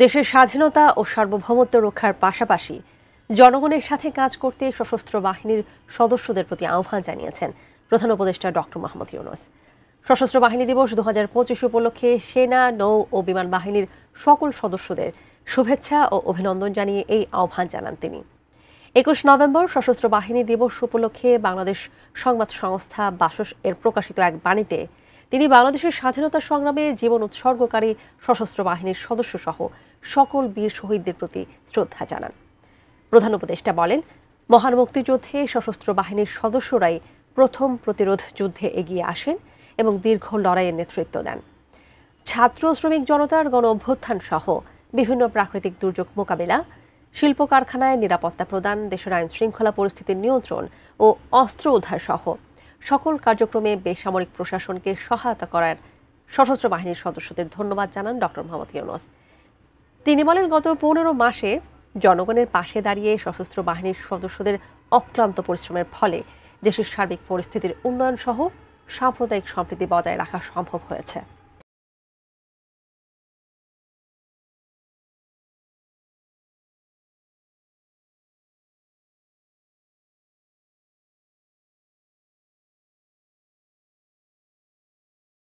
দেশের স্বাধীনতা ও সার্বভৌমত্ব রক্ষার পাশাপাশি জনগণের সাথে কাজ করতে সশস্ত্র বাহিনীর সদস্যদের প্রতি আহ্বান জানিয়েছেন প্রধান উপদেষ্টা ডক্টর মোহাম্মদ ইউনূস। সশস্ত্র বাহিনী দিবস 2025 উপলক্ষে সেনা, নৌ ও বিমান বাহিনীর সকল সদস্যদের শুভেচ্ছা ও অভিনন্দন জানিয়ে এই আহ্বান জানান তিনি। 21 নভেম্বর সশস্ত্র বাহিনী দিবস উপলক্ষে বাংলাদেশ সংবাদ সংস্থা বাসস এর প্রকাশিত এক বাণীতে তিনি বাংলাদেশের স্বাধীনতা সংগ্রামে জীবন উৎসর্গকারী সশস্ত্র বাহিনীর সদস্যসহ সকল বীর শহীদদের প্রতি শ্রদ্ধা জানান। প্রধান উপদেষ্টা বলেন, মহান মুক্তিযুদ্ধে সশস্ত্র বাহিনীর সদস্যরাই প্রথম প্রতিরোধ যুদ্ধে এগিয়ে আসেন এবং দীর্ঘ লড়াইয়ের নেতৃত্ব দেন। ছাত্র শ্রমিক জনতার গণ অভ্যুত্থান সহ বিভিন্ন প্রাকৃতিক দুর্যোগ মোকাবিলা, শিল্প কারখানায় নিরাপত্তা প্রদান, দেশের আইন শৃঙ্খলা পরিস্থিতির নিয়ন্ত্রণ ও অস্ত্র উদ্ধার সহ সকল কার্যক্রমে বেসামরিক প্রশাসনকে সহায়তা করার সশস্ত্র বাহিনীর সদস্যদের ধন্যবাদ জানান ডক্টর মোহাম্মদ ইউনূস। তিনি বলেন, গত 15 মাসে জনগণের পাশে দাঁড়িয়ে সশস্ত্র বাহিনীর সদস্যদের অক্লান্ত পরিশ্রমের ফলে দেশের সার্বিক পরিস্থিতির উন্নয়ন সহ সাম্প্রদায়িক সম্প্রীতি বজায় রাখা সম্ভব হয়েছে।